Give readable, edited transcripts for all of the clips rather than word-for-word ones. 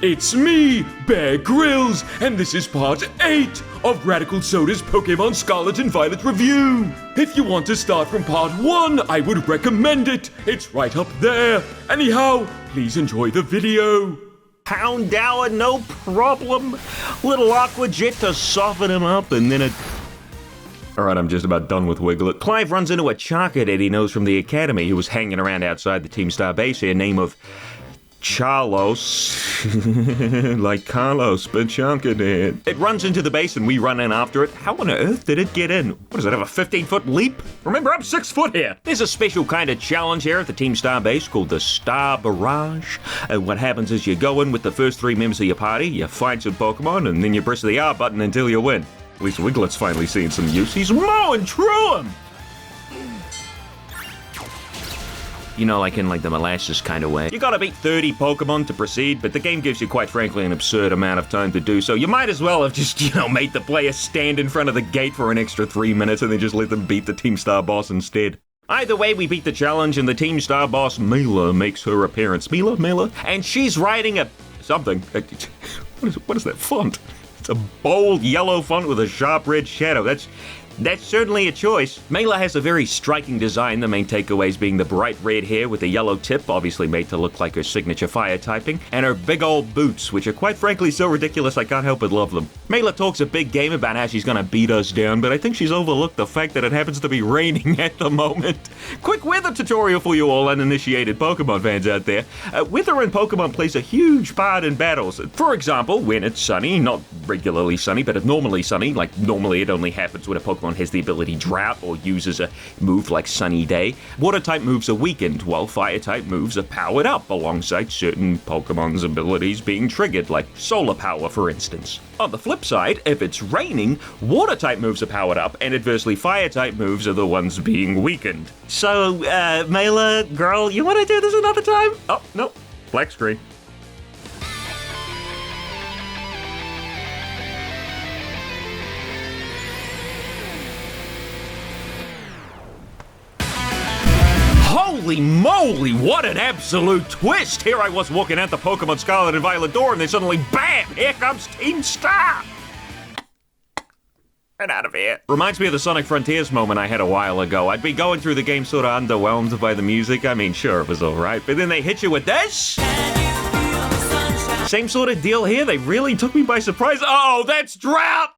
it's me, Bear Grylls, and this is part 8 of RadicalSoda's Pokémon Scarlet and Violet review. If you want to start from part 1, I would recommend it. It's right up there. Anyhow, please enjoy the video. Houndour, no problem. Little aqua jet to soften him up, and then Alright, I'm just about done with Wiglet. Clive runs into a Charker that he knows from the academy who was hanging around outside the Team Star base here, name of Charlos. Like Carlos, but Charker did. It runs into the base and we run in after it. How on earth did it get in? What does it have, a 15-foot leap? Remember, I'm 6 foot here. There's a special kind of challenge here at the Team Star base called the Star Barrage. And what happens is you go in with the first 3 members of your party, you find some Pokemon, and then you press the R button until you win. At least Wiglet's finally seeing some use. He's mowing through him! You know, like in the molasses kind of way. You gotta beat 30 Pokemon to proceed, but the game gives you, quite frankly, an absurd amount of time to do so. You might as well have just, made the player stand in front of the gate for an extra 3 minutes and then just let them beat the Team Star boss instead. Either way, we beat the challenge and the Team Star boss, Mela, makes her appearance. Mela? And she's riding a... something. What is that font? It's a bold yellow font with a sharp red shadow. That's certainly a choice. Mela has a very striking design, the main takeaways being the bright red hair with a yellow tip, obviously made to look like her signature fire typing, and her big old boots, which are quite frankly so ridiculous I can't help but love them. Mela talks a big game about how she's gonna beat us down, but I think she's overlooked the fact that it happens to be raining at the moment. Quick weather tutorial for you all uninitiated Pokemon fans out there. Weather in Pokemon plays a huge part in battles. For example, when it's sunny, not regularly sunny, but abnormally sunny, like normally it only happens when a Pokemon has the ability Drought or uses a move like Sunny Day. Water-type moves are weakened, while Fire-type moves are powered up alongside certain Pokemon's abilities being triggered, like Solar Power, for instance. On the flip side, if it's raining, Water-type moves are powered up, and adversely Fire-type moves are the ones being weakened. So, Mela, girl, you want to do this another time? Oh, no. Black screen. Holy moly, what an absolute twist! Here I was walking out the Pokemon Scarlet and Violet door and then suddenly, BAM! Here comes Team Star! Get out of here. Reminds me of the Sonic Frontiers moment I had a while ago. I'd be going through the game sort of underwhelmed by the music. I mean, sure, it was alright, but then they hit you with this? Same sort of deal here, they really took me by surprise. Oh, that's Drought!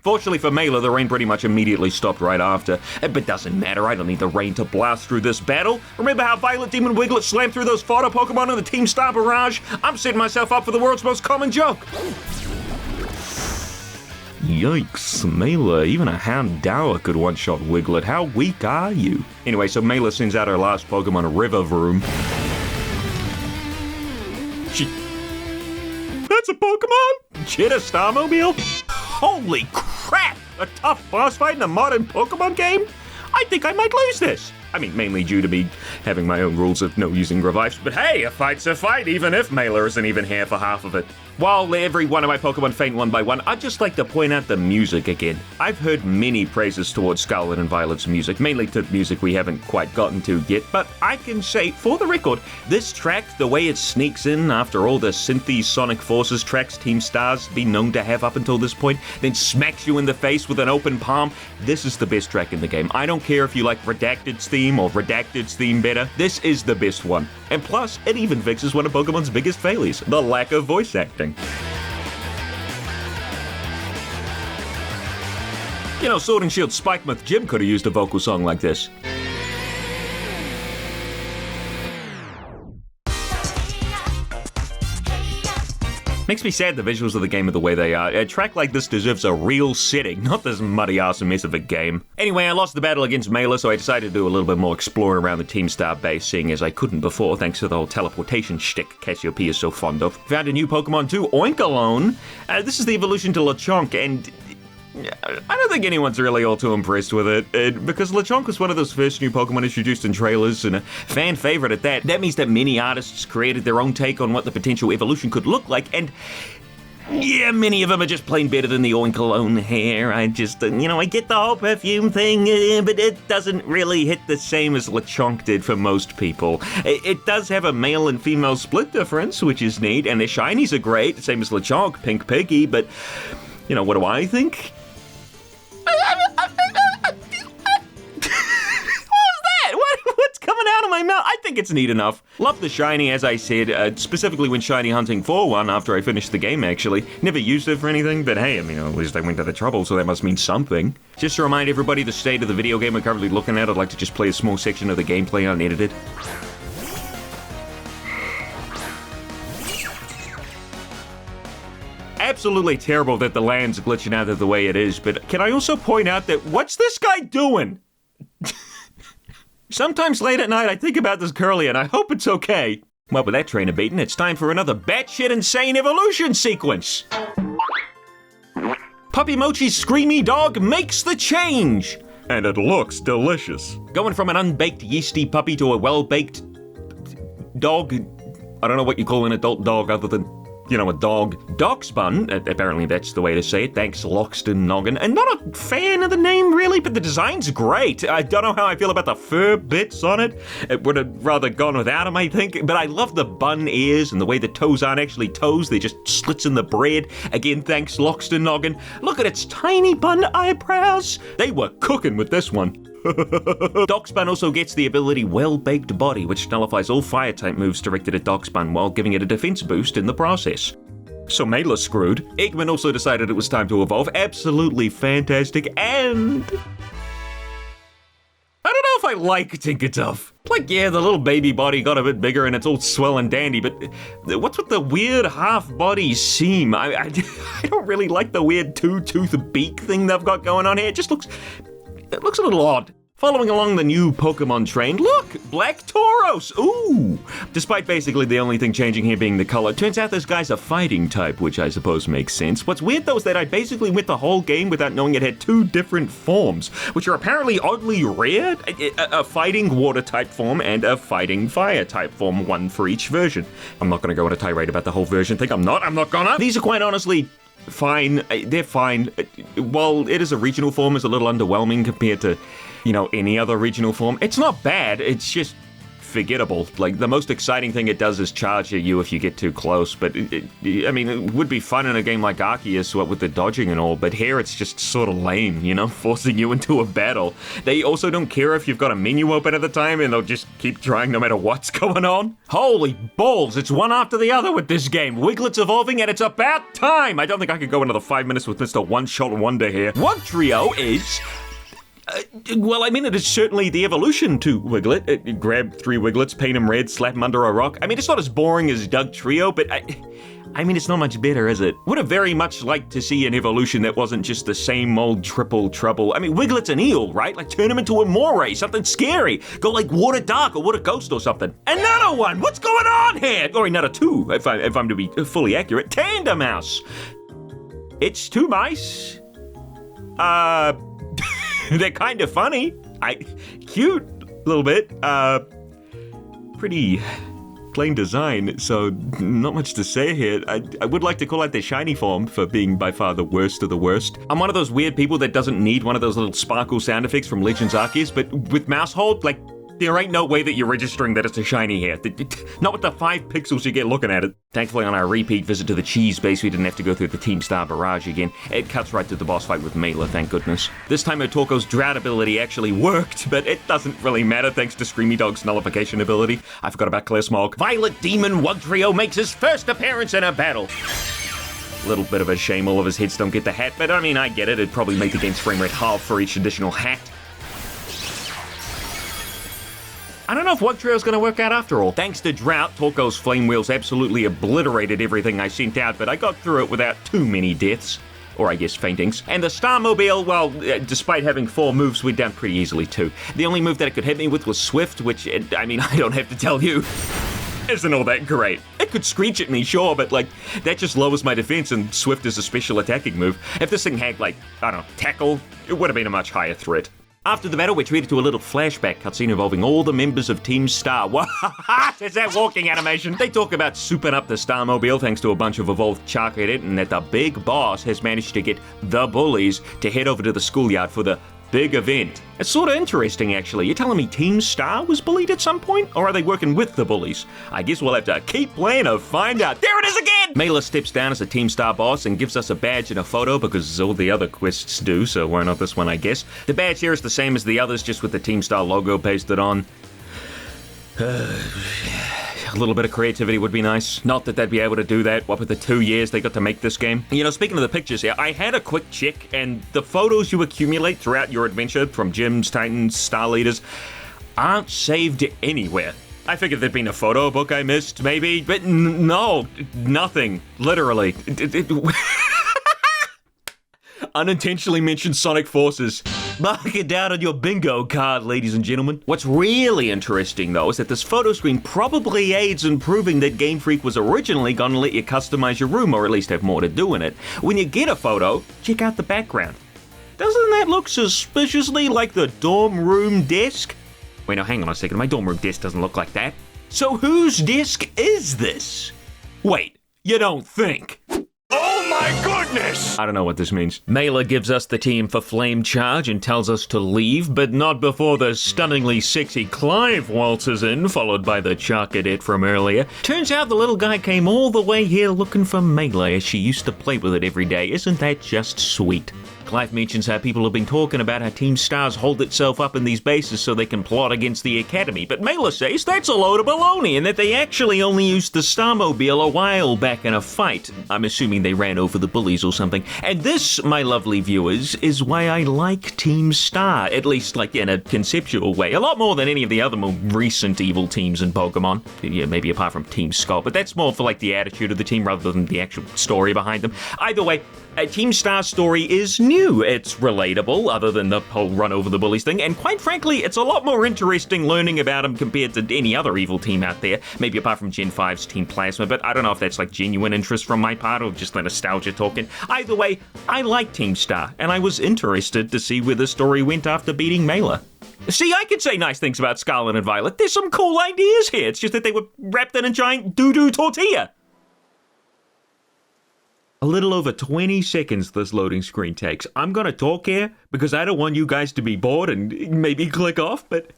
Fortunately for Mela, the rain pretty much immediately stopped right after. But doesn't matter, I don't need the rain to blast through this battle. Remember how Violet Demon Wiglet slammed through those fodder Pokemon in the Team Star Barrage? I'm setting myself up for the world's most common joke. Yikes, Mela, even a Houndour could one-shot Wiglet. How weak are you? Anyway, so Mela sends out her last Pokemon, Rivervroom. That's a Pokemon? Cheetah Starmobile? Holy crap! A tough boss fight in a modern Pokemon game? I think I might lose this. I mean, mainly due to me having my own rules of no using revives, but hey, a fight's a fight, even if Mela isn't even here for half of it. While every one of my Pokemon faint one by one, I'd just like to point out the music again. I've heard many praises towards Scarlet and Violet's music, mainly to music we haven't quite gotten to yet, but I can say, for the record, this track, the way it sneaks in after all the synthy Sonic Forces tracks Team Star's been known to have up until this point, then smacks you in the face with an open palm, this is the best track in the game. I don't care if you like Redacted's theme or Redacted's theme better, this is the best one. And plus, it even fixes one of Pokemon's biggest failures, the lack of voice acting. You know, Sword and Shield Spikemouth Jim could have used a vocal song like this. Makes me sad the visuals of the game are the way they are. A track like this deserves a real setting, not this muddy-ass mess of a game. Anyway, I lost the battle against Mela, so I decided to do a little bit more exploring around the Team Star base, seeing as I couldn't before, thanks to the whole teleportation shtick Cassiopeia is so fond of. Found a new Pokemon too, Oinkalone. This is the evolution to Lechonk, and I don't think anyone's really all too impressed with it, because Lechonk was one of those first new Pokemon introduced in trailers, and a fan favorite at that. That means that many artists created their own take on what the potential evolution could look like, and Yeah, many of them are just plain better than the Oin Cologne hair. I just, I get the whole perfume thing, but it doesn't really hit the same as Lechonk did for most people. It does have a male and female split difference, which is neat, and their shinies are great, same as Lechonk, Pink Piggy, but, what do I think? What's coming out of my mouth? I think it's neat enough. Love the shiny, as I said, specifically when shiny hunting for one after I finished the game, actually. Never used it for anything, but hey, at least I went to the trouble, so that must mean something. Just to remind everybody the state of the video game we're currently looking at, I'd like to just play a small section of the gameplay unedited. Absolutely terrible that the land's glitching out of the way it is, but can I also point out that what's this guy doing? Sometimes late at night I think about this curly and I hope it's okay. Well, with that trainer beaten, it's time for another batshit insane evolution sequence. Puppy Mochi's screamy dog makes the change. And it looks delicious. Going from an unbaked yeasty puppy to a well-baked dog. I don't know what you call an adult dog other than, a dog. Dogspun, apparently that's the way to say it, thanks Loxton Noggin. And not a fan of the name really, but the design's great. I don't know how I feel about the fur bits on it. It would have rather gone without them, I think. But I love the bun ears and the way the toes aren't actually toes, they're just slits in the bread. Again, thanks Loxton Noggin. Look at its tiny bun eyebrows. They were cooking with this one. Dogspun also gets the ability Well-Baked Body, which nullifies all fire-type moves directed at Dogspun while giving it a defense boost in the process. So Mayla's screwed. Eggman also decided it was time to evolve. Absolutely fantastic, and I don't know if I like Tinkertuff. Yeah, the little baby body got a bit bigger and it's all swell and dandy, but what's with the weird half-body seam? I don't really like the weird two-tooth beak thing they've got going on here. It looks a little odd. Following along the new Pokemon train, look! Black Tauros! Ooh! Despite basically the only thing changing here being the color, turns out this guy's a fighting type, which I suppose makes sense. What's weird though is that I basically went the whole game without knowing it had two different forms, which are apparently oddly rare. A fighting water type form and a fighting fire type form, one for each version. I'm not gonna go on a tirade about the whole version thing. I'm not gonna. These are quite honestly fine. They're fine. While it is a regional form, is a little underwhelming compared to, any other regional form. It's not bad. It's just forgettable. The most exciting thing it does is charge at you if you get too close, but it would be fun in a game like Arceus, what with the dodging and all, but here it's just sort of lame, forcing you into a battle. They also don't care if you've got a menu open at the time, and they'll just keep trying no matter what's going on. Holy balls, it's one after the other with this game. Wiglet's evolving, and it's about time! I don't think I could go another 5 minutes with Mr. One-Shot Wonder here. Wugtrio is it is certainly the evolution to Wiglet. Grab 3 Wiglets, paint them red, slap them under a rock. It's not as boring as Dugtrio, but it's not much better, is it? Would have very much liked to see an evolution that wasn't just the same old triple trouble. Wiglet's an eel, right? Turn him into a moray, something scary. Go Water Dark or Water Ghost or something. Another one! What's going on here? Or another 2, if I'm to be fully accurate. Tandemaus! It's 2 mice. They're kind of funny. Cute, a little bit. Pretty plain design, so not much to say here. I would like to call out their shiny form for being by far the worst of the worst. I'm one of those weird people that doesn't need one of those little sparkle sound effects from Legends Arceus, but with mouse hold, there ain't no way that you're registering that it's a shiny here. Not with the 5 pixels you get looking at it. Thankfully, on our repeat visit to the cheese base, we didn't have to go through the Team Star barrage again. It cuts right to the boss fight with Mayla, thank goodness. This time, Otorko's drought ability actually worked, but it doesn't really matter thanks to Screamy Dog's nullification ability. I forgot about Clear Smog. Violet Demon Wugtrio makes his first appearance in a battle. Little bit of a shame all of his hits don't get the hat, but I get it. It'd probably make the game's frame rate half for each additional hat. I don't know if Wugtrio's going to work out after all. Thanks to Drought, Torko's Flame Wheels absolutely obliterated everything I sent out, but I got through it without too many deaths. Or I guess faintings. And the Starmobile, well, despite having 4 moves, went down pretty easily too. The only move that it could hit me with was Swift, which, I don't have to tell you, isn't all that great. It could screech at me, sure, but that just lowers my defense, and Swift is a special attacking move. If this thing had Tackle, it would have been a much higher threat. After the battle, we're treated to a little flashback cutscene involving all the members of Team Star. What? It's that walking animation. They talk about souping up the Starmobile thanks to a bunch of evolved Charcadet, and that the big boss has managed to get the bullies to head over to the schoolyard for the big event. It's sort of interesting, actually. You're telling me Team Star was bullied at some point? Or are they working with the bullies? I guess we'll have to keep playing to find out. There it is again! Mela steps down as a Team Star boss and gives us a badge and a photo because all the other quests do, so why not this one, I guess. The badge here is the same as the others, just with the Team Star logo pasted on. A little bit of creativity would be nice. Not that they'd be able to do that, what with the 2 years they got to make this game. You know, speaking of the pictures here, I had a quick check, and the photos you accumulate throughout your adventure from gyms, titans, star leaders, aren't saved anywhere. I figured there'd been a photo book I missed, maybe, but no, nothing, literally. Unintentionally mentioned Sonic Forces. Mark it down on your bingo card, ladies and gentlemen. What's really interesting, though, is that this photo screen probably aids in proving that Game Freak was originally going to let you customize your room, or at least have more to do in it. When you get a photo, check out the background. Doesn't that look suspiciously like the dorm room desk? Wait, no, hang on a second. My dorm room desk doesn't look like that. So whose desk is this? Wait, you don't think? Oh my goodness! I don't know what this means. Mela gives us the team for flame charge and tells us to leave, but not before the stunningly sexy Clive waltzes in, followed by the Charcadet from earlier. Turns out the little guy came all the way here looking for Mela as she used to play with it every day. Isn't that just sweet? Clive mentions how people have been talking about how Team Stars hold itself up in these bases so they can plot against the Academy, but Mela says that's a load of baloney and that they actually only used the Starmobile a while back in a fight. I'm assuming they ran over the bullies or something. And this, my lovely viewers, is why I like Team Star, at least like in a conceptual way. A lot more than any of the other more recent evil teams in Pokemon. Yeah, maybe apart from Team Skull, but that's more for like the attitude of the team rather than the actual story behind them. Either way, Team Star's story is new. It's relatable, other than the whole run over the bullies thing, and quite frankly, it's a lot more interesting learning about them compared to any other evil team out there, maybe apart from Gen 5's Team Plasma, but I don't know if that's like genuine interest from my part or just the nostalgia talking. Either way, I like Team Star, and I was interested to see where the story went after beating Mela. See, I could say nice things about Scarlet and Violet. There's some cool ideas here. It's just that they were wrapped in a giant doo-doo tortilla. A little over 20 seconds this loading screen takes. I'm gonna talk here because I don't want you guys to be bored and maybe click off, but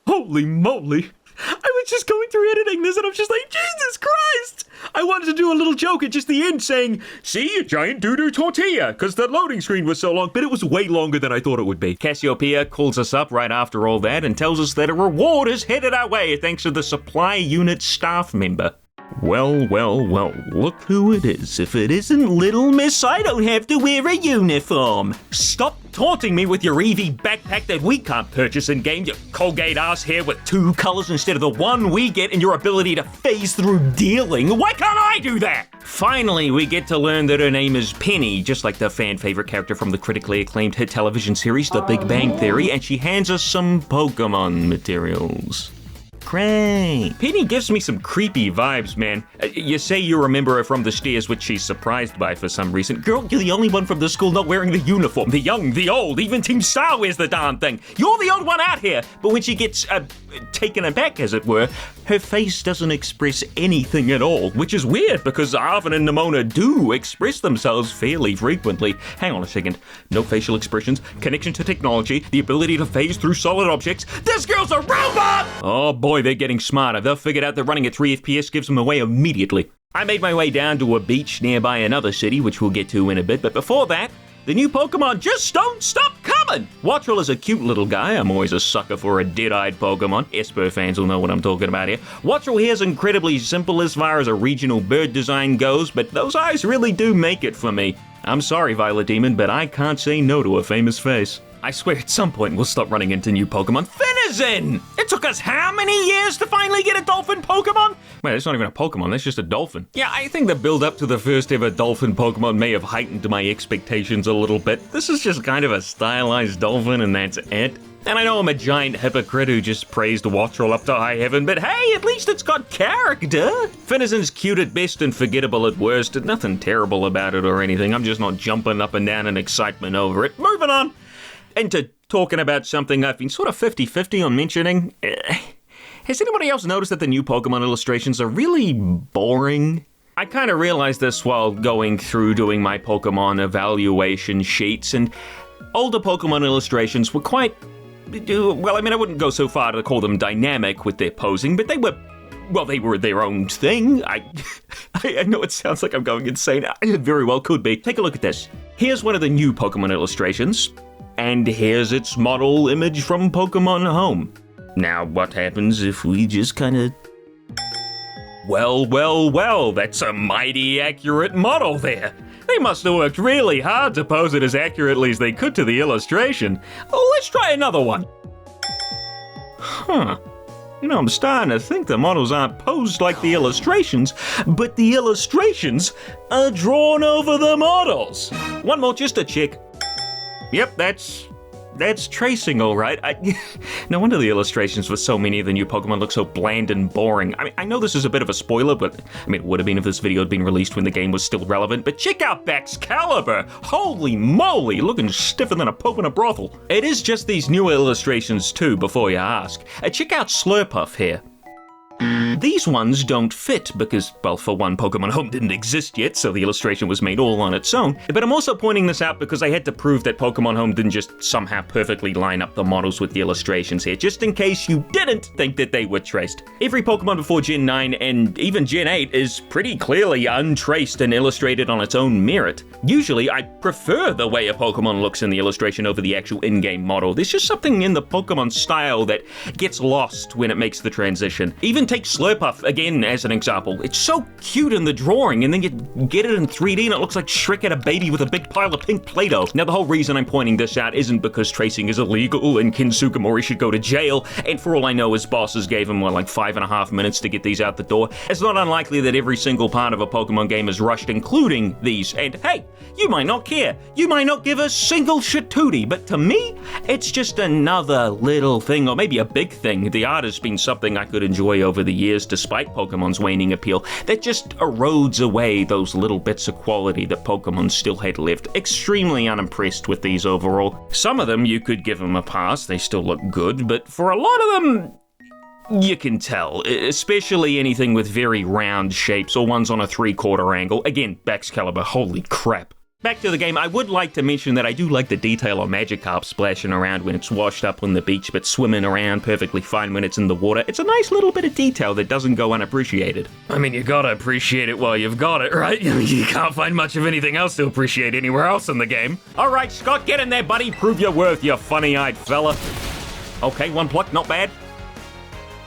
holy moly. I was just going through editing this and I'm just like, Jesus Christ! I wanted to do a little joke at just the end saying, see, a giant doo-doo tortilla, because the loading screen was so long, but it was way longer than I thought it would be. Cassiopeia calls us up right after all that and tells us that a reward is headed our way thanks to the supply unit staff member. Well, well, well, look who it is. If it isn't Little Miss I don't have to wear a uniform. Stop taunting me with your Eevee backpack that we can't purchase in-game, you Colgate ass hair with 2 colors instead of the one we get, and your ability to phase through dealing. Why can't I do that? Finally, we get to learn that her name is Penny, just like the fan-favorite character from the critically acclaimed hit television series The Big Bang Theory, and she hands us some Pokemon materials. Great. Penny gives me some creepy vibes, man. You say you remember her from the stairs, which she's surprised by for some reason. Girl, you're the only one from the school not wearing the uniform. The young, the old, even Team Star wears the darn thing. You're the odd one out here. But when she gets taken aback, as it were, her face doesn't express anything at all, which is weird because Arvin and Nimona do express themselves fairly frequently. Hang on a second. No facial expressions, connection to technology, the ability to phase through solid objects. This girl's a robot! Oh boy, they're getting smarter. They've figured out that running at 3 FPS gives them away immediately. I made my way down to a beach nearby another city, which we'll get to in a bit, but before that, the new Pokemon just don't stop coming! Wattrel is a cute little guy. I'm always a sucker for a dead-eyed Pokemon. Esper fans will know what I'm talking about here. Wattrel here is incredibly simple as far as a regional bird design goes, but those eyes really do make it for me. I'm sorry, Violet Demon, but I can't say no to a famous face. I swear at some point we'll stop running into new Pokemon. Finizen! It took us how many years to finally get a dolphin Pokemon? Wait, that's not even a Pokemon, that's just a dolphin. Yeah, I think the build up to the first ever dolphin Pokemon may have heightened my expectations a little bit. This is just kind of a stylized dolphin and that's it. And I know I'm a giant hypocrite who just praised Wattrel up to high heaven, but hey, at least it's got character. Finizen's cute at best and forgettable at worst. Nothing terrible about it or anything. I'm just not jumping up and down in excitement over it. Moving on. Into talking about something I've been sort of 50-50 on mentioning. Has anybody else noticed that the new Pokemon illustrations are really boring? I kind of realized this while going through doing my Pokemon evaluation sheets, and older Pokemon illustrations were quite, well, I mean, I wouldn't go so far to call them dynamic with their posing, but they were their own thing. I know it sounds like I'm going insane. It very well could be. Take a look at this. Here's one of the new Pokemon illustrations, and here's its model image from Pokemon Home. Now, what happens if we just kind of... Well, that's a mighty accurate model there. They must have worked really hard to pose it as accurately as they could to the illustration. Oh, let's try another one. Huh. You know, I'm starting to think the models aren't posed like the illustrations, but the illustrations are drawn over the models. One more just to check. Yep, that's tracing, all right. No wonder the illustrations for so many of the new Pokemon look so bland and boring. I mean, I know this is a bit of a spoiler, but I mean, it would have been if this video had been released when the game was still relevant, but check out Baxcalibur! Holy moly, looking stiffer than a pope in a brothel. It is just these newer illustrations too, before you ask. Check out Slurpuff here. These ones don't fit because, well, for one, Pokemon Home didn't exist yet, so the illustration was made all on its own. But I'm also pointing this out because I had to prove that Pokemon Home didn't just somehow perfectly line up the models with the illustrations here, just in case you didn't think that they were traced. Every Pokemon before Gen 9 and even Gen 8 is pretty clearly untraced and illustrated on its own merit. Usually, I prefer the way a Pokemon looks in the illustration over the actual in-game model. There's just something in the Pokemon style that gets lost when it makes the transition. Even take Slurpuff again as an example. It's so cute in the drawing, and then you get it in 3D and it looks like Shrek had a baby with a big pile of pink Play-Doh. Now, the whole reason I'm pointing this out isn't because tracing is illegal and Ken Sugimori should go to jail, and for all I know, his bosses gave him, like 5.5 minutes to get these out the door. It's not unlikely that every single part of a Pokemon game is rushed, including these, and hey, you might not care. You might not give a single shitootie, but to me, it's just another little thing, or maybe a big thing. The art has been something I could enjoy over the years, despite Pokemon's waning appeal, that just erodes away those little bits of quality that Pokemon still had left. Extremely unimpressed with these overall. Some of them you could give them a pass, they still look good, but for a lot of them, you can tell, especially anything with very round shapes or ones on a 3/4 angle. Again, Baxcalibur, holy crap. Back to the game, I would like to mention that I do like the detail on Magikarp splashing around when it's washed up on the beach, but swimming around perfectly fine when it's in the water. It's a nice little bit of detail that doesn't go unappreciated. I mean, you gotta appreciate it while you've got it, right? You can't find much of anything else to appreciate anywhere else in the game. Alright, Scott, get in there, buddy. Prove your worth, you funny-eyed fella. Okay, one pluck, not bad.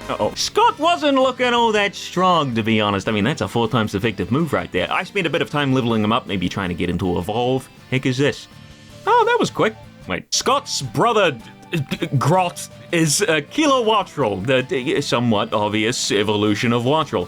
Uh-oh. Scott wasn't looking all that strong, to be honest. I mean, that's a 4 times effective move right there. I spent a bit of time leveling him up, maybe trying to get him to evolve. Heck is this? Oh, that was quick. Wait, Scott's brother, Grot, is Kilowattrel, the somewhat obvious evolution of Wattrel.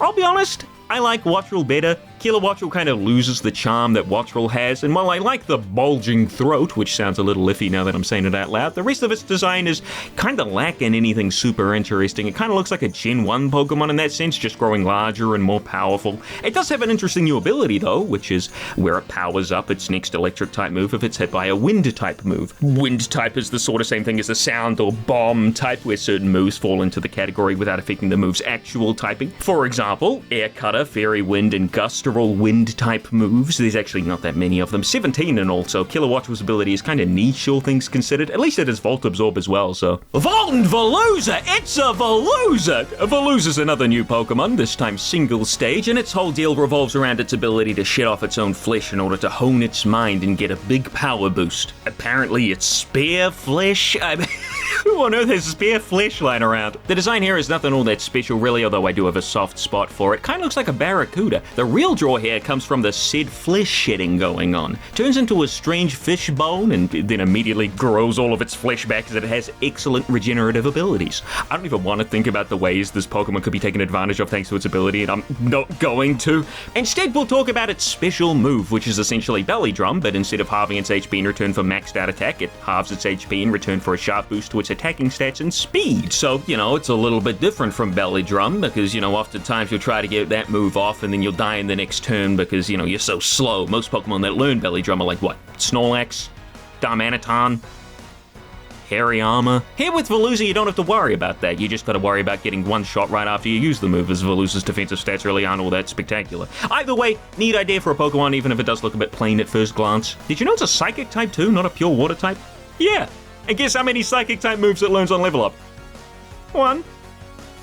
I'll be honest, I like Wattrel better. Kilowattrel kind of loses the charm that Wattrel has, and while I like the bulging throat, which sounds a little iffy now that I'm saying it out loud, the rest of its design is kind of lacking anything super interesting. It kind of looks like a Gen 1 Pokemon in that sense, just growing larger and more powerful. It does have an interesting new ability though, which is where it powers up its next electric type move if it's hit by a wind type move. Wind type is the sort of same thing as a sound or bomb type, where certain moves fall into the category without affecting the move's actual typing. For example, Air Cutter, Fairy Wind, and Gust are all wind-type moves. There's actually not that many of them. 17 in all, so Kilowattrel's ability is kind of niche, all things considered. At least it has Volt Absorb as well, so... Volt and Veluza! It's a Veluza! Veluza's another new Pokemon, this time single stage, and its whole deal revolves around its ability to shed off its own flesh in order to hone its mind and get a big power boost. Apparently it's spare flesh? Who on earth has spare flesh lying around? The design here is nothing all that special really, although I do have a soft spot for it. Kind of looks like a Barracuda. The real draw here comes from the said flesh shedding going on. Turns into a strange fish bone and then immediately grows all of its flesh back as it has excellent regenerative abilities. I don't even want to think about the ways this Pokemon could be taken advantage of thanks to its ability, and I'm not going to. Instead, we'll talk about its special move, which is essentially Belly Drum, but instead of halving its HP in return for maxed out attack, it halves its HP in return for a sharp boost to its attacking stats and speed. So, it's a little bit different from Belly Drum because, oftentimes you'll try to get that move off and then you'll die in the next turn because, you're so slow. Most Pokemon that learn Belly Drum are like, what, Snorlax? Darmanitan? hairy armor. Here with Veluza, you don't have to worry about that. You just gotta worry about getting one shot right after you use the move, as Veluza's defensive stats really aren't all that spectacular. Either way, neat idea for a Pokemon, even if it does look a bit plain at first glance. Did you know it's a Psychic type too, not a pure Water type? Yeah, and guess how many Psychic type moves it learns on level up? One.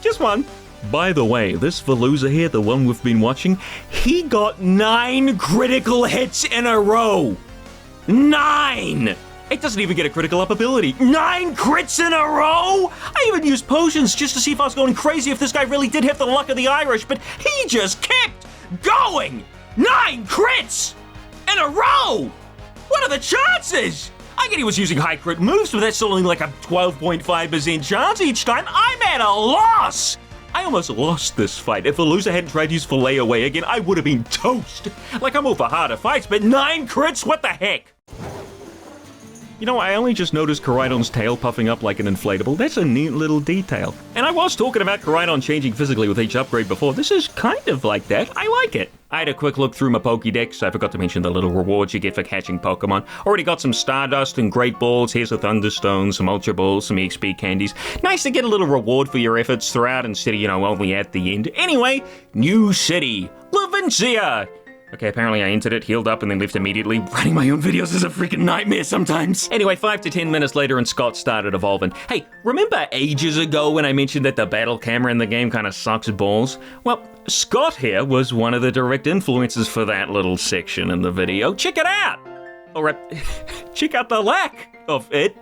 Just one. By the way, this Veluza here, the one we've been watching, he got 9 critical hits in a row. 9! It doesn't even get a critical up ability. 9 crits in a row? I even used potions just to see if I was going crazy if this guy really did have the luck of the Irish, but he just kept going! 9 crits in a row! What are the chances? I get he was using high crit moves, but that's only like a 12.5% chance each time. I'm at a loss! I almost lost this fight. If Veluza hadn't tried to use Fillet away again, I would have been toast. Like, I'm over harder fights, but 9 crits? What the heck? You know, I only just noticed Koraidon's tail puffing up like an inflatable. That's a neat little detail. And I was talking about Koraidon changing physically with each upgrade before. This is kind of like that. I like it. I had a quick look through my Pokédex. I forgot to mention the little rewards you get for catching Pokemon. Already got some Stardust and Great Balls. Here's a Thunderstone, some Ultra Balls, some EXP candies. Nice to get a little reward for your efforts throughout instead of, you know, only at the end. Anyway, new city, Levincia. Okay, apparently I entered it, healed up, and then left immediately. Writing my own videos is a freaking nightmare sometimes. Anyway, 5 to 10 minutes later and Scott started evolving. Hey, remember ages ago when I mentioned that the battle camera in the game kind of sucks balls? Well, Scott here was one of the direct influences for that little section in the video. Check it out! Or, check out the lack of it.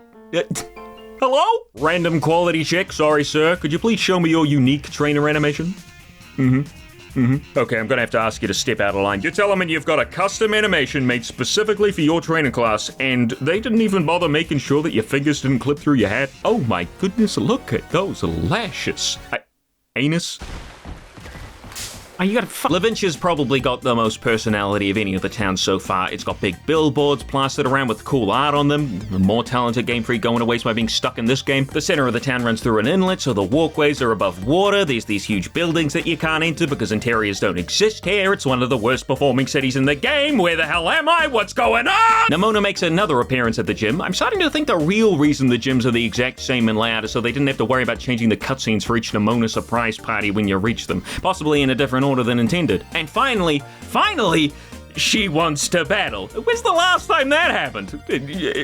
Hello? Random quality check, sorry sir. Could you please show me your unique trainer animation? Okay, I'm gonna have to ask you to step out of line. You're telling me you've got a custom animation made specifically for your training class, and they didn't even bother making sure that your fingers didn't clip through your hat? Oh my goodness, look at those lashes. Anus? Oh, you gotta Levincia's probably got the most personality of any of the towns so far. It's got big billboards plastered around with cool art on them. The more talented Game Freak going to waste by being stuck in this game. The center of the town runs through an inlet, so the walkways are above water. There's these huge buildings that you can't enter because interiors don't exist here. It's one of the worst performing cities in the game. Where the hell am I? What's going on? Nimona makes another appearance at the gym. I'm starting to think the real reason the gyms are the exact same in layout is so they didn't have to worry about changing the cutscenes for each Nimona surprise party when you reach them. Possibly in a different order than intended. And finally, she wants to battle. When's the last time that happened?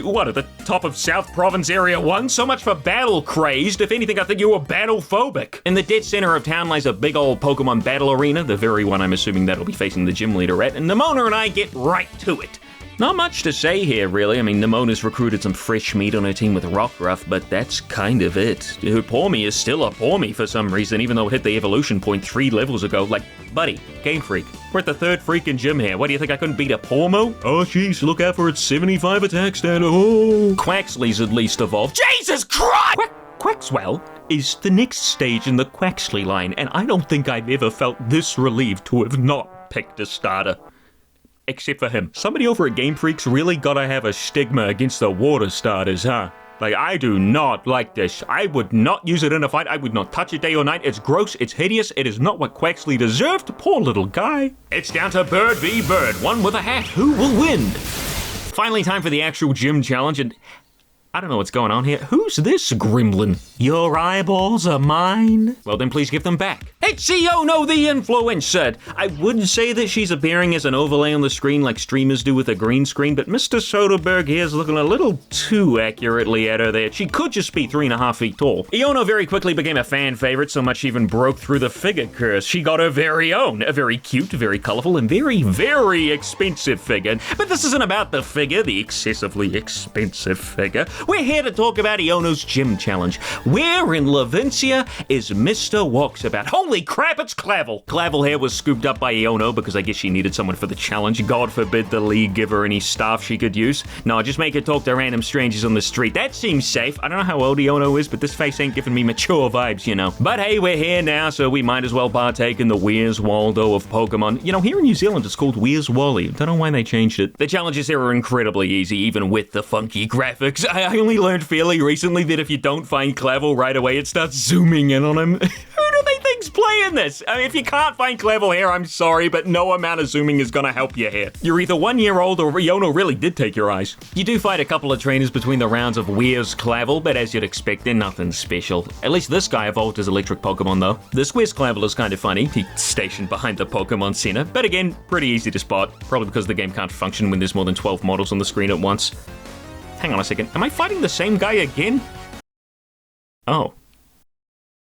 What, at the top of South Province Area 1? So much for battle crazed. If anything, I think you were battle phobic. In the dead center of town lies a big old Pokemon battle arena, the very one I'm assuming that'll be facing the gym leader at, and Nimona and I get right to it. Not much to say here, really. I mean, Nimona's recruited some fresh meat on her team with Rockruff, but that's kind of it. Her Pawmi is still a Pawmi for some reason, even though it hit the evolution point 3 levels ago. Like, buddy, Game Freak, we're at the 3rd freaking gym here. What, do you think I couldn't beat a Pawmo? Oh, jeez, look out for its 75 attack stat. Oh. Quaxley's at least evolved. Jesus Christ! Quaxwell is the next stage in the Quaxley line, and I don't think I've ever felt this relieved to have not picked a starter. Except for him. Somebody over at Game Freak's really gotta have a stigma against the water starters, huh? Like, I do not like this. I would not use it in a fight. I would not touch it day or night. It's gross. It's hideous. It is not what Quaxley deserved. Poor little guy. It's down to Bird v. Bird. One with a hat. Who will win? Finally, time for the actual gym challenge, and I don't know what's going on here. Who's this gremlin? Your eyeballs are mine? Well, then please give them back. It's Iono the Influencer! I would say that she's appearing as an overlay on the screen like streamers do with a green screen, but Mr. Soderbergh here's looking a little too accurately at her there. She could just be 3.5 feet tall. Iono very quickly became a fan favorite, so much she even broke through the figure curse. She got her very own, a very cute, very colorful, and very, very expensive figure. But this isn't about the figure, the excessively expensive figure. We're here to talk about Iono's gym challenge. Where in Levincia is Mr. Walksabout? Holy crap, it's Clavel! Clavel here was scooped up by Iono because I guess she needed someone for the challenge. God forbid the league give her any staff she could use. No, just make her talk to random strangers on the street. That seems safe. I don't know how old Iono is, but this face ain't giving me mature vibes, you know. But hey, we're here now, so we might as well partake in the Where's Waldo of Pokemon. You know, here in New Zealand it's called Where's Wally. Don't know why they changed it. The challenges here are incredibly easy, even with the funky graphics. I only learned fairly recently that if you don't find Clavel right away, it starts zooming in on him. Who do they think Nothing's playing this. I mean, if you can't find Clavel here, I'm sorry, but no amount of zooming is gonna help you here. You're either 1 year old or Iono really did take your eyes. You do fight a couple of trainers between the rounds of Where's Clavel, but as you'd expect, they're nothing special. At least this guy evolved as electric Pokemon though. This Where's Clavel is kind of funny. He's stationed behind the Pokemon Center, but again, pretty easy to spot. Probably because the game can't function when there's more than 12 models on the screen at once. Hang on a second, am I fighting the same guy again? Oh.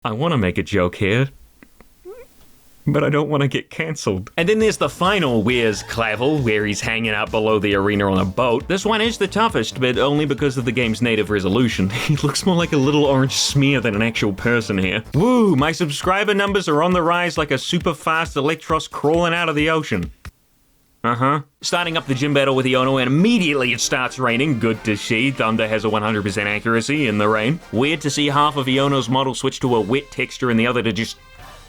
I want to make a joke here, but I don't want to get cancelled. And then there's the final Where's Clavel, where he's hanging out below the arena on a boat. This one is the toughest, but only because of the game's native resolution. He looks more like a little orange smear than an actual person here. Woo, my subscriber numbers are on the rise like a super fast Electros crawling out of the ocean. Starting up the gym battle with Iono, and immediately it starts raining. Good to see. Thunder has a 100% accuracy in the rain. Weird to see half of Iono's model switch to a wet texture and the other to just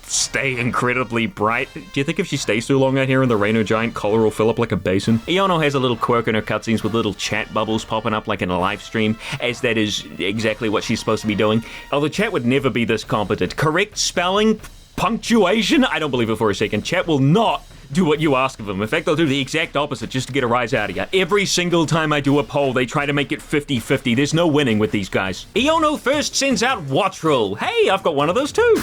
stay incredibly bright. Do you think if she stays too long out here in the rain, her giant collar will fill up like a basin? Iono has a little quirk in her cutscenes with little chat bubbles popping up like in a live stream, as that is exactly what she's supposed to be doing. Although chat would never be this competent. Correct spelling? Punctuation? I don't believe it for a second. Chat will not do what you ask of them. In fact, they'll do the exact opposite just to get a rise out of you. Every single time I do a poll, they try to make it 50-50. There's no winning with these guys. Iono first sends out Wattrel. Hey, I've got one of those too.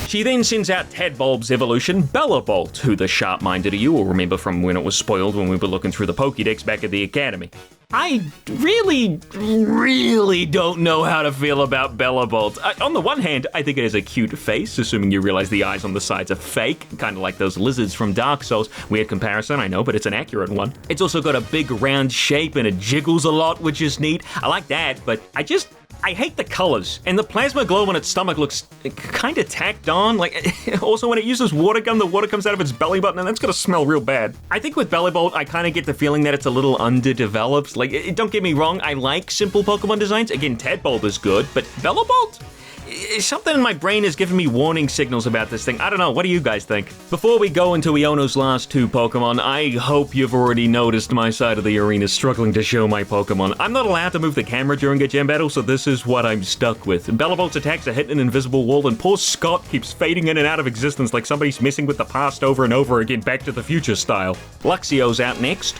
She then sends out Tadbulb's evolution, Bellabolt, who the sharp-minded of you will remember from when it was spoiled when we were looking through the Pokédex back at the Academy. I really don't know how to feel about Bellabolt. On the one hand, I think it has a cute face, assuming you realize the eyes on the sides are fake, kind of like those lizards from Dark Souls. Weird comparison, I know, but it's an accurate one. It's also got a big round shape and it jiggles a lot, which is neat. I like that, but I hate the colors, and the plasma glow on its stomach looks kind of tacked on. Like, also when it uses water gun, the water comes out of its belly button, and that's gonna smell real bad. I think with Bellabolt, I kind of get the feeling that it's a little underdeveloped. Like, don't get me wrong, I like simple Pokemon designs. Again, Tadbulb is good, but Bellabolt? Something in my brain is giving me warning signals about this thing. I don't know, what do you guys think? Before we go into Iono's last two Pokemon, I hope you've already noticed my side of the arena struggling to show my Pokemon. I'm not allowed to move the camera during a gym battle, so this is what I'm stuck with. Bellabolt's attacks are hitting an invisible wall, and poor Scott keeps fading in and out of existence like somebody's messing with the past over and over again, Back to the Future style. Luxio's out next.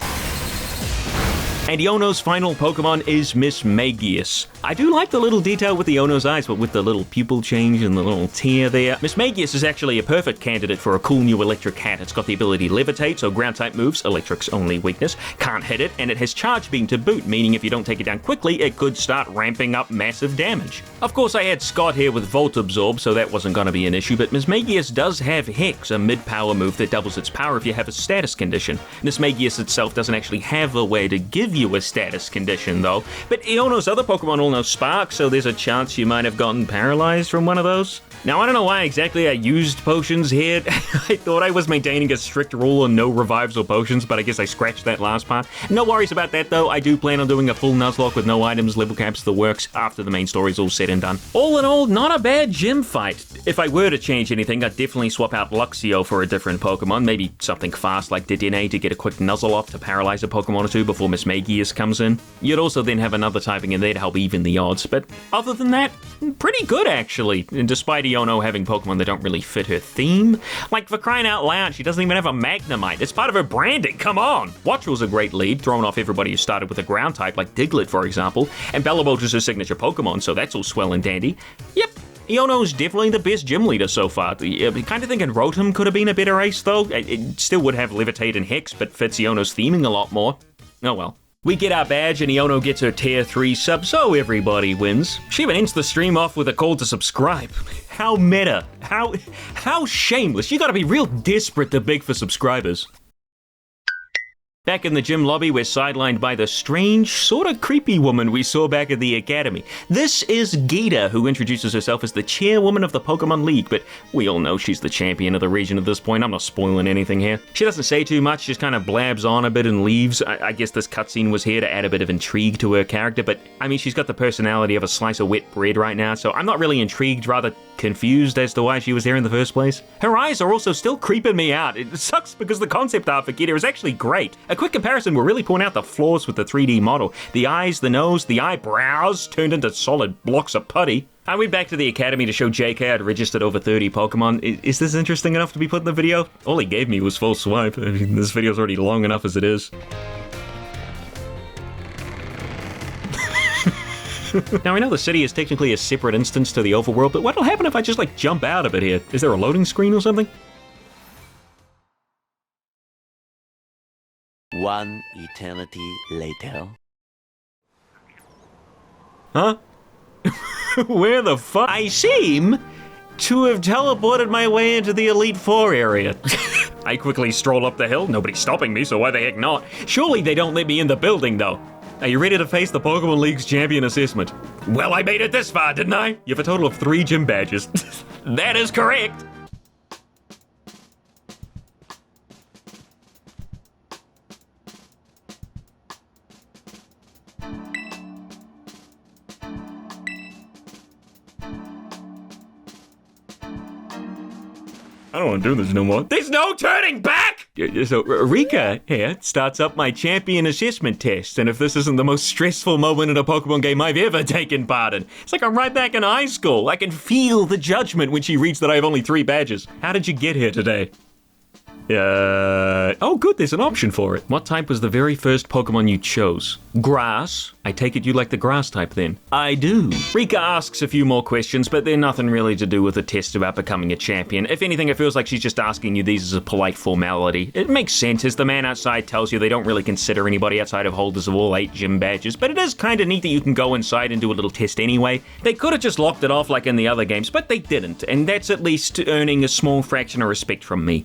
And Iono's final Pokemon is Mismagius. I do like the little detail with Iono's eyes, but with the little pupil change and the little tear there. Mismagius is actually a perfect candidate for a cool new electric hat. It's got the ability to levitate, so ground type moves, electric's only weakness, can't hit it, and it has charge beam to boot, meaning if you don't take it down quickly, it could start ramping up massive damage. Of course, I had Scott here with Volt Absorb, so that wasn't going to be an issue, but Mismagius does have Hex, a mid-power move that doubles its power if you have a status condition. Mismagius itself doesn't actually have a way to give you a status condition though, but Iono's other Pokemon all know Spark, so there's a chance you might have gotten paralyzed from one of those. Now, I don't know why exactly I used potions here. I thought I was maintaining a strict rule on no revives or potions, but I guess I scratched that last part. No worries about that though, I do plan on doing a full Nuzlocke with no items, level caps, the works, after the main story's all said and done. All in all, not a bad gym fight. If I were to change anything, I'd definitely swap out Luxio for a different Pokemon, maybe something fast like Dedenne to get a quick Nuzzle off to paralyze a Pokemon or two before Mismagius comes in. You'd also then have another typing in there to help even the odds, but other than that, pretty good actually, and despite Iono having Pokemon that don't really fit her theme. Like, for crying out loud, she doesn't even have a Magnemite. It's part of her branding, come on! Wattrel's a great lead, throwing off everybody who started with a ground type, like Diglett for example, and Bellabolt is her signature Pokemon, so that's all swell and dandy. Yep, Iono's definitely the best gym leader so far. Kind of thinking Rotom could have been a better ace though. It still would have Levitate and Hex, but fits Iono's theming a lot more. Oh well. We get our badge and Iono gets her tier 3 sub, so everybody wins. She even ends the stream off with a call to subscribe. How meta. How shameless. You gotta be real desperate to beg for subscribers. Back in the gym lobby, we're sidelined by the strange, sort of creepy woman we saw back at the Academy. This is Geeta, who introduces herself as the chairwoman of the Pokemon League, but we all know she's the champion of the region at this point. I'm not spoiling anything here. She doesn't say too much, just kind of blabs on a bit and leaves. I guess this cutscene was here to add a bit of intrigue to her character, but I mean, she's got the personality of a slice of wet bread right now, so I'm not really intrigued, rather confused as to why she was there in the first place. Her eyes are also still creeping me out. It sucks because the concept art for Geeta is actually great. A quick comparison will really point out the flaws with the 3D model. The eyes, the nose, the eyebrows turned into solid blocks of putty. I went back to the academy to show JK I'd registered over 30 Pokemon. Is this interesting enough to be put in the video? All he gave me was full swipe. I mean, this video's already long enough as it is. Now, I know the city is technically a separate instance to the overworld, but what'll happen if I just, like, jump out of it here? Is there a loading screen or something? One eternity later. Huh? Where the fuck? I seem to have teleported my way into the Elite Four area. I quickly stroll up the hill. Nobody's stopping me, so why the heck not? Surely they don't let me in the building, though. Are you ready to face the Pokemon League's champion assessment? Well, I made it this far, didn't I? You have a total of 3 gym badges. That is correct. I don't want to do this no more. There's no turning back! So, Rika here starts up my champion assessment test, and if this isn't the most stressful moment in a Pokemon game I've ever taken part in, it's like I'm right back in high school. I can feel the judgment when she reads that I have only 3 badges. How did you get here today? Oh good, there's an option for it. What type was the very first Pokemon you chose? Grass. I take it you like the grass type then? I do. Rika asks a few more questions, but they're nothing really to do with the test about becoming a champion. If anything, it feels like she's just asking you these as a polite formality. It makes sense, as the man outside tells you they don't really consider anybody outside of holders of all 8 gym badges, but it is kinda neat that you can go inside and do a little test anyway. They could have just locked it off like in the other games, but they didn't, and that's at least earning a small fraction of respect from me.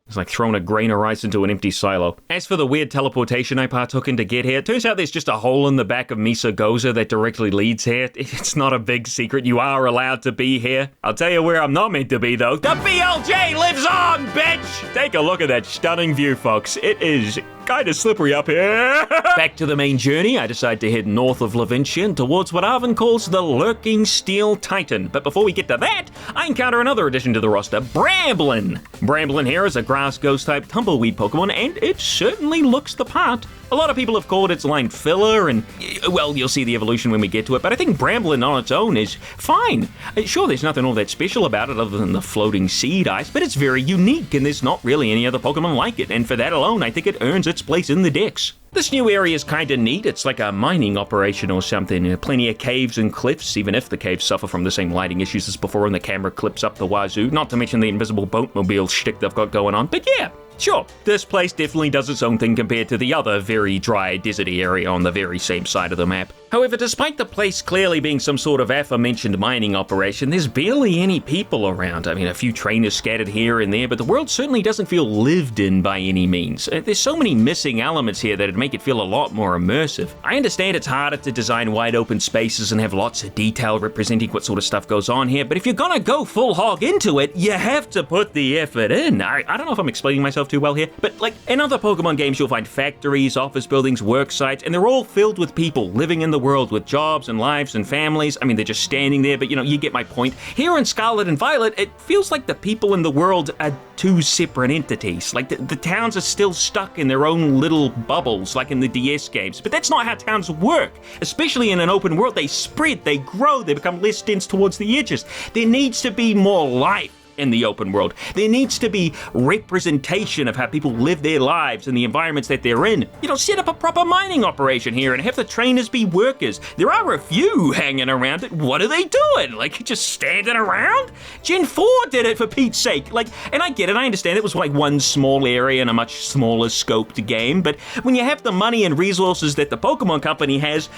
It's like throwing a grain of rice into an empty silo. As for the weird teleportation I partook in to get here, it turns out there's just a hole in the back of Misa Goza that directly leads here. It's not a big secret, you are allowed to be here. I'll tell you where I'm not meant to be though. The BLJ lives on, bitch! Take a look at that stunning view, folks. It is kinda slippery up here. Back to the main journey, I decide to head north of Laventia and towards what Arvin calls the Lurking Steel Titan. But before we get to that, I encounter another addition to the roster, Bramblin. Bramblin here is a grass ghost type tumbleweed Pokemon, and it certainly looks the part. A lot of people have called its line filler, and, well, you'll see the evolution when we get to it, but I think Bramblin on its own is fine. Sure, there's nothing all that special about it other than the floating seed ice, but it's very unique, and there's not really any other Pokemon like it, and for that alone, I think it earns its place in the decks. This new area is kinda neat. It's like a mining operation or something. Plenty of caves and cliffs, even if the caves suffer from the same lighting issues as before and the camera clips up the wazoo, not to mention the invisible boatmobile shtick they've got going on. But yeah, sure, this place definitely does its own thing compared to the other very dry, deserty area on the very same side of the map. However, despite the place clearly being some sort of aforementioned mining operation, there's barely any people around. I mean, a few trainers scattered here and there, but the world certainly doesn't feel lived in by any means. There's so many missing elements here that'd make it feel a lot more immersive. I understand it's harder to design wide open spaces and have lots of detail representing what sort of stuff goes on here, but if you're gonna go full hog into it, you have to put the effort in. I don't know if I'm explaining myself too well here, but like in other Pokemon games, you'll find factories, office buildings, work sites, and they're all filled with people living in the world with jobs and lives and families. I mean, they're just standing there, but you get my point. Here in Scarlet and Violet, it feels like the people in the world are 2 separate entities. Like the towns are still stuck in their own little bubbles, like in the DS games. But that's not how towns work. Especially in an open world, they spread, they grow, they become less dense towards the edges. There needs to be more life in the open world. There needs to be representation of how people live their lives and the environments that they're in. Set up a proper mining operation here and have the trainers be workers. There are a few hanging around it. What are they doing? Like, just standing around? Gen 4 did it, for Pete's sake. And I get it, I understand it was like one small area in a much smaller scoped game, but when you have the money and resources that the Pokemon Company has,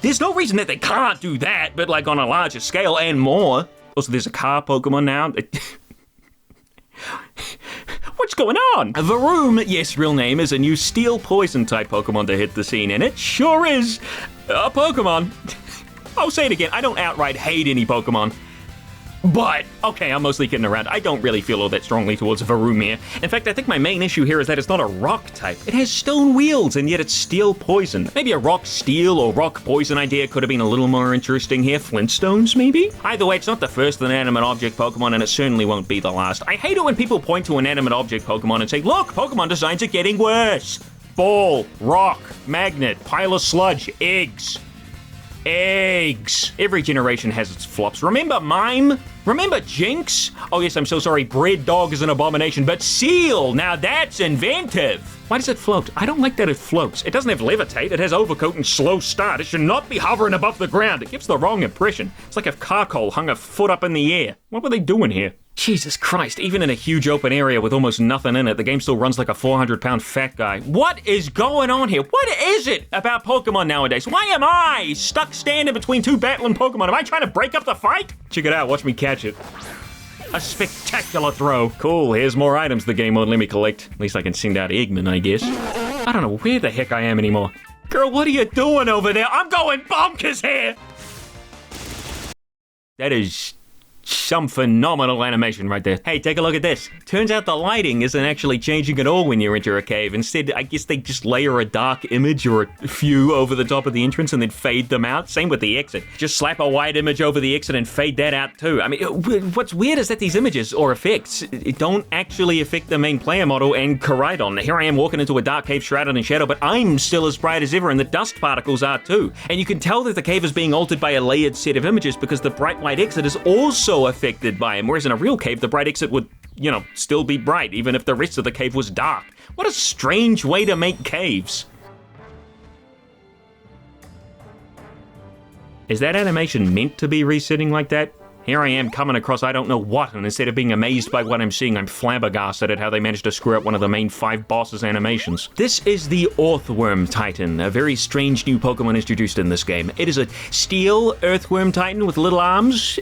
there's no reason that they can't do that, but like on a larger scale and more. Also, there's a car Pokemon now. What's going on? Varoom, yes, real name, is a new steel poison type Pokemon to hit the scene, and it sure is a Pokemon. I'll say it again, I don't outright hate any Pokemon. But, okay, I'm mostly kidding around. I don't really feel all that strongly towards Varoom here. In fact, I think my main issue here is that it's not a rock type. It has stone wheels, and yet it's steel poison. Maybe a rock steel or rock poison idea could have been a little more interesting here. Flintstones, maybe? Either way, it's not the first inanimate object Pokemon, and it certainly won't be the last. I hate it when people point to inanimate object Pokemon and say, look, Pokemon designs are getting worse. Ball, rock, magnet, pile of sludge, eggs. Eggs. Every generation has its flops. Remember Mime? Remember Jinx? Oh yes, I'm so sorry. Bread dog is an abomination, but seal, now that's inventive. Why does it float? I don't like that it floats. It doesn't have levitate, it has overcoat and slow start. It should not be hovering above the ground. It gives the wrong impression. It's like if Carcole hung a foot up in the air. What were they doing here? Jesus Christ, even in a huge open area with almost nothing in it, the game still runs like a 400-pound fat guy. What is going on here? What is it about Pokemon nowadays? Why am I stuck standing between two battling Pokemon? Am I trying to break up the fight? Check it out, watch me catch it. A spectacular throw. Cool, here's more items the game won't let me collect. At least I can send out Eggman, I guess. I don't know where the heck I am anymore. Girl, what are you doing over there? I'm going bonkers here! That is some phenomenal animation right there. Hey, take a look at this. Turns out the lighting isn't actually changing at all when you enter a cave. Instead, I guess they just layer a dark image or a few over the top of the entrance and then fade them out. Same with the exit. Just slap a white image over the exit and fade that out too. I mean, what's weird is that these images or effects don't actually affect the main player model and Koraidon. Here I am walking into a dark cave shrouded in shadow, but I'm still as bright as ever and the dust particles are too. And you can tell that the cave is being altered by a layered set of images because the bright white exit is also affected by him, whereas in a real cave, the bright exit would, still be bright, even if the rest of the cave was dark. What a strange way to make caves. Is that animation meant to be resetting like that? Here I am coming across I don't know what, and instead of being amazed by what I'm seeing, I'm flabbergasted at how they managed to screw up one of the main 5 bosses' animations. This is the Earthworm Titan, a very strange new Pokemon introduced in this game. It is a steel Earthworm Titan with little arms.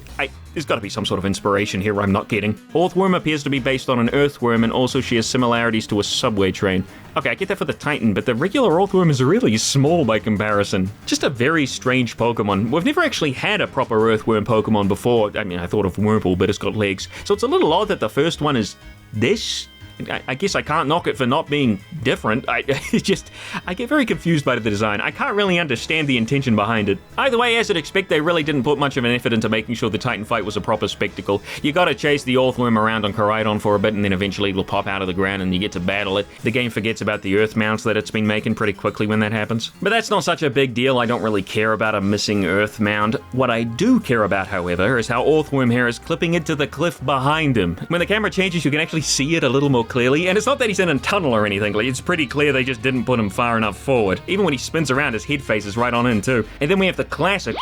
There's got to be some sort of inspiration here I'm not getting. Earthworm appears to be based on an earthworm, and also she has similarities to a subway train. Okay, I get that for the Titan, but the regular Earthworm is really small by comparison. Just a very strange Pokemon. We've never actually had a proper Earthworm Pokemon before. I mean, I thought of Wurmple, but it's got legs. So it's a little odd that the first one is this. I guess I can't knock it for not being different. I get very confused by the design. I can't really understand the intention behind it. Either way, as I'd expect, they really didn't put much of an effort into making sure the Titan fight was a proper spectacle. You gotta chase the Earthworm around on Koraidon for a bit, and then eventually it'll pop out of the ground and you get to battle it. The game forgets about the Earth mounts that it's been making pretty quickly when that happens. But that's not such a big deal. I don't really care about a missing Earth mound. What I do care about, however, is how Earthworm hair is clipping into the cliff behind him. When the camera changes, you can actually see it a little more clearly, and it's not that he's in a tunnel or anything. Like, it's pretty clear they just didn't put him far enough forward. Even when he spins around, his head face is right on in too. And then we have the classic.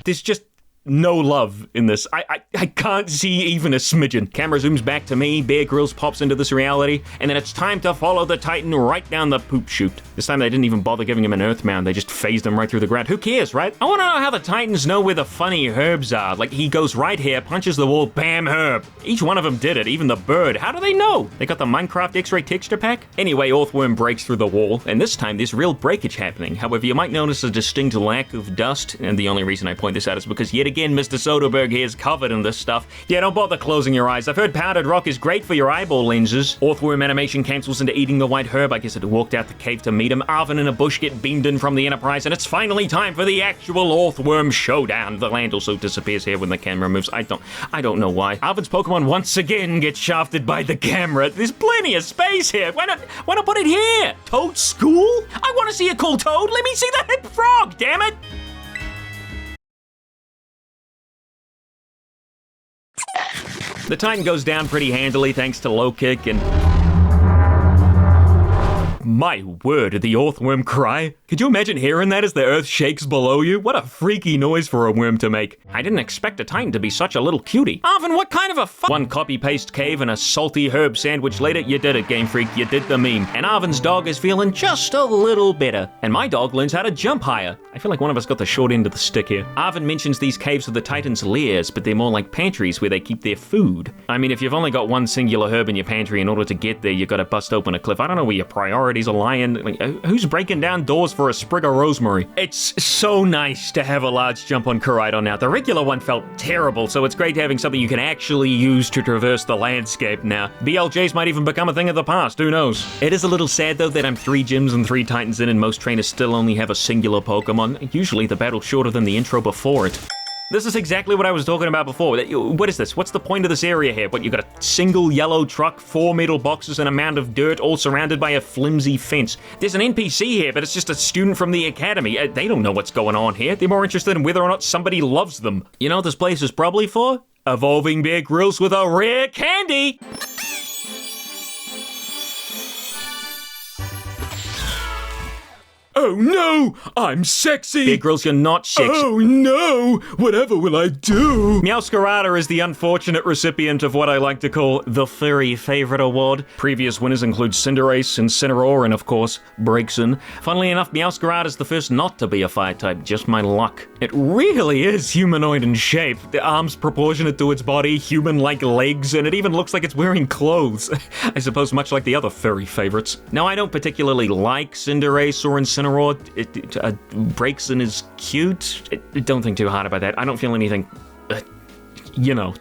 There's just no love in this. I can't see even a smidgen. Camera zooms back to me, Bear Grylls pops into this reality, and then it's time to follow the Titan right down the poop chute. This time they didn't even bother giving him an earth mound, they just phased him right through the ground. Who cares, right? I want to know how the Titans know where the funny herbs are. Like, he goes right here, punches the wall, bam, herb. Each one of them did it, even the bird. How do they know? They got the Minecraft X-ray texture pack? Anyway, Earthworm breaks through the wall, and this time there's real breakage happening. However, you might notice a distinct lack of dust, and the only reason I point this out is because yet again, Mr. Soderbergh here is covered in this stuff. Yeah, don't bother closing your eyes. I've heard powdered rock is great for your eyeball lenses. Earthworm animation cancels into eating the white herb. I guess it walked out the cave to meet him. Arvin and a bush get beamed in from the Enterprise, and it's finally time for the actual Earthworm showdown. The land also disappears here when the camera moves. I don't know why. Arvin's Pokemon once again gets shafted by the camera. There's plenty of space here. Why not put it here? Toad School? I want to see a cool toad. Let me see the hip frog, damn it! The Titan goes down pretty handily thanks to low kick and... My word, the Earthworm cry? Could you imagine hearing that as the earth shakes below you? What a freaky noise for a worm to make. I didn't expect a Titan to be such a little cutie. Arvin, what kind of a One copy-paste cave and a salty herb sandwich later, you did it, Game Freak, you did the meme. And Arvin's dog is feeling just a little better. And my dog learns how to jump higher. I feel like one of us got the short end of the stick here. Arvin mentions these caves are the Titan's lairs, but they're more like pantries where they keep their food. I mean, if you've only got one singular herb in your pantry, in order to get there, you've got to bust open a cliff. I don't know where your priorities are lying. Like, who's breaking down doors for a sprig of rosemary? It's so nice to have a large jump on Koraidon now. The regular one felt terrible, so it's great having something you can actually use to traverse the landscape now. BLJs might even become a thing of the past, who knows? It is a little sad though that I'm 3 gyms and 3 Titans in and most trainers still only have a singular Pokemon. Usually the battle's shorter than the intro before it. This is exactly what I was talking about before. What is this? What's the point of this area here? But you've got a single yellow truck, 4 metal boxes, and a mound of dirt, all surrounded by a flimsy fence. There's an NPC here, but it's just a student from the academy. They don't know what's going on here. They're more interested in whether or not somebody loves them. You know what this place is probably for? Evolving Bear Grylls with a rare candy! Oh no! I'm sexy! Bear Grylls, you're not sexy. Oh no! Whatever will I do? Meowscarada is the unfortunate recipient of what I like to call the Furry Favorite Award. Previous winners include Cinderace, Incineroar, and of course, Braixen. Funnily enough, Meowscarada is the first not to be a fire type, just my luck. It really is humanoid in shape. The arms proportionate to its body, human-like legs, and it even looks like it's wearing clothes. I suppose much like the other furry favorites. Now, I don't particularly like Cinderace or Incineroar. Braixen is cute. Don't think too hard about that. I don't feel anything,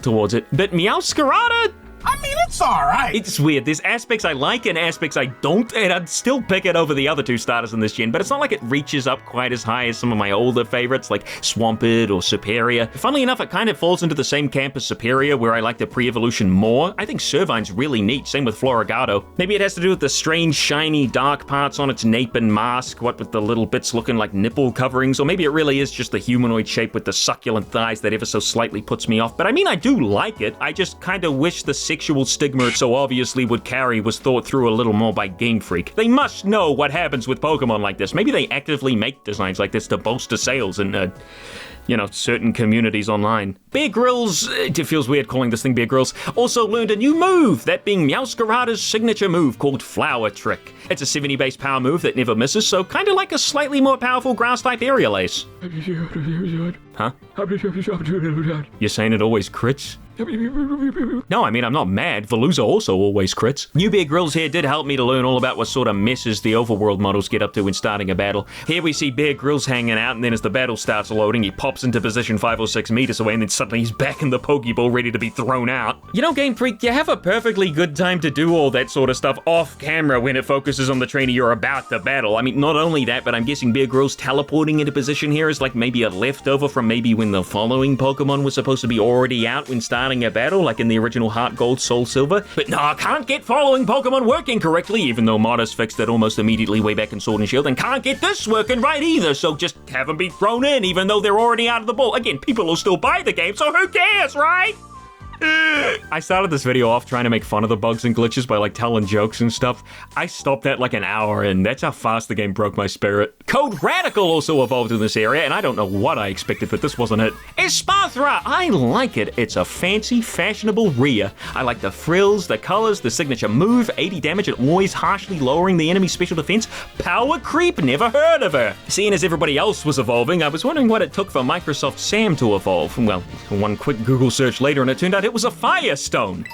towards it. But Meowscarada? I mean, it's alright. It's weird. There's aspects I like and aspects I don't, and I'd still pick it over the other two starters in this gen, but it's not like it reaches up quite as high as some of my older favorites, like Swampert or Serperior. Funnily enough, it kind of falls into the same camp as Serperior, where I like the pre-evolution more. I think Servine's really neat, same with Floragato. Maybe it has to do with the strange, shiny, dark parts on its nape and mask, what with the little bits looking like nipple coverings, or maybe it really is just the humanoid shape with the succulent thighs that ever so slightly puts me off. But I mean, I do like it. I just kind of wish the sexual stigma it so obviously would carry was thought through a little more by Game Freak. They must know what happens with Pokemon like this. Maybe they actively make designs like this to bolster sales in, certain communities online. Bear Grylls, it feels weird calling this thing Bear Grylls, also learned a new move, that being Meowscarada's signature move called Flower Trick. It's a 70-base power move that never misses, so kind of like a slightly more powerful Grass-type Aerial Ace. Huh? You're saying it always crits? No, I mean, I'm not mad. Veluza also always crits. New Bear Grylls here did help me to learn all about what sort of messes the overworld models get up to when starting a battle. Here we see Bear Grylls hanging out, and then as the battle starts loading, he pops into position 5 or 6 meters away, and then suddenly he's back in the Pokeball ready to be thrown out. You know, Game Freak, you have a perfectly good time to do all that sort of stuff off camera when it focuses on the trainer you're about to battle. I mean, not only that, but I'm guessing Bear Grylls teleporting into position here is like maybe a leftover from maybe when the following Pokemon was supposed to be already out when starting a battle, like in the original Heart Gold, Soul Silver. But no, I can't get following Pokemon working correctly, even though Modest fixed it almost immediately way back in Sword and Shield, and can't get this working right either, so just have them be thrown in even though they're already out of the ball. Again, people will still buy the game, so who cares, right? I started this video off trying to make fun of the bugs and glitches by telling jokes and stuff. I stopped that like an hour in. That's how fast the game broke my spirit. Code Radical also evolved in this area, and I don't know what I expected, but this wasn't it. Espathra! I like it. It's a fancy, fashionable Rhea. I like the frills, the colors, the signature move, 80 damage and always harshly lowering the enemy's special defense. Power creep, never heard of her. Seeing as everybody else was evolving, I was wondering what it took for Microsoft Sam to evolve. Well, one quick Google search later, and it turned out it was a Firestone.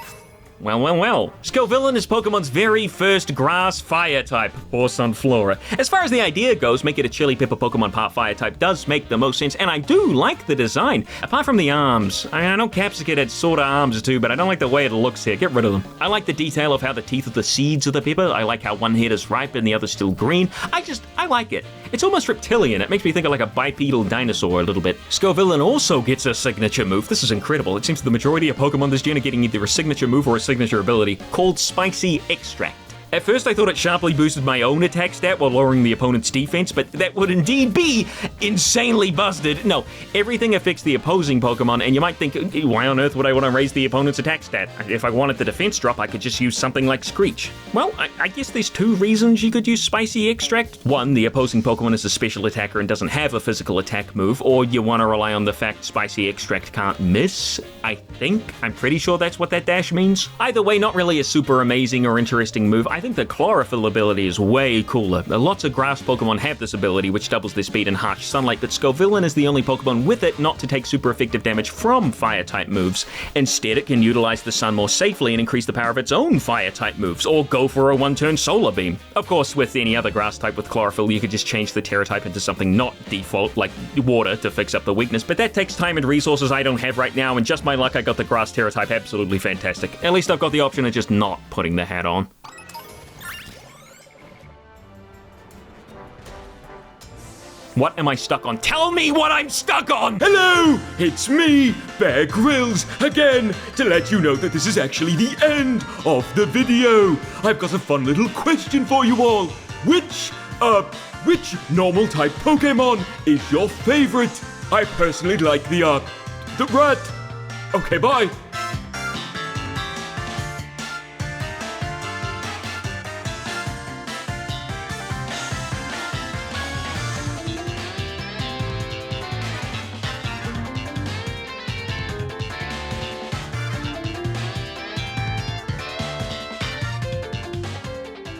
Well. Scovillain is Pokemon's very first grass fire type, or Sunflora. As far as the idea goes, make it a chili pepper Pokemon part fire type does make the most sense, and I do like the design. Apart from the arms. I know Capsicum had sort of arms too, but I don't like the way it looks here. Get rid of them. I like the detail of how the teeth are the seeds of the pepper. I like how one head is ripe and the other's still green. I like it. It's almost reptilian. It makes me think of like a bipedal dinosaur a little bit. Scovillain also gets a signature move. This is incredible. It seems the majority of Pokemon this gen are getting either a signature move or a signature ability called Spicy Extract. At first I thought it sharply boosted my own attack stat while lowering the opponent's defense, but that would indeed be insanely busted. No, everything affects the opposing Pokemon, and you might think, why on earth would I want to raise the opponent's attack stat? If I wanted the defense drop, I could just use something like Screech. Well, I guess there's two reasons you could use Spicy Extract. One, the opposing Pokemon is a special attacker and doesn't have a physical attack move, or you want to rely on the fact Spicy Extract can't miss, I think. I'm pretty sure that's what that dash means. Either way, not really a super amazing or interesting move. I think the Chlorophyll ability is way cooler. Lots of grass Pokemon have this ability, which doubles their speed in harsh sunlight, but Scovillain is the only Pokemon with it not to take super effective damage from Fire-type moves. Instead, it can utilize the sun more safely and increase the power of its own Fire-type moves, or go for a one-turn Solar Beam. Of course, with any other grass type with Chlorophyll, you could just change the Terra type into something not default, like water, to fix up the weakness, but that takes time and resources I don't have right now, and just my luck, I got the grass Terra type absolutely fantastic. At least I've got the option of just not putting the hat on. What am I stuck on? Tell me what I'm stuck on! Hello, it's me, Bear Grylls, again, to let you know that this is actually the end of the video. I've got a fun little question for you all. Which normal type Pokemon is your favorite? I personally like the rat. Okay, bye.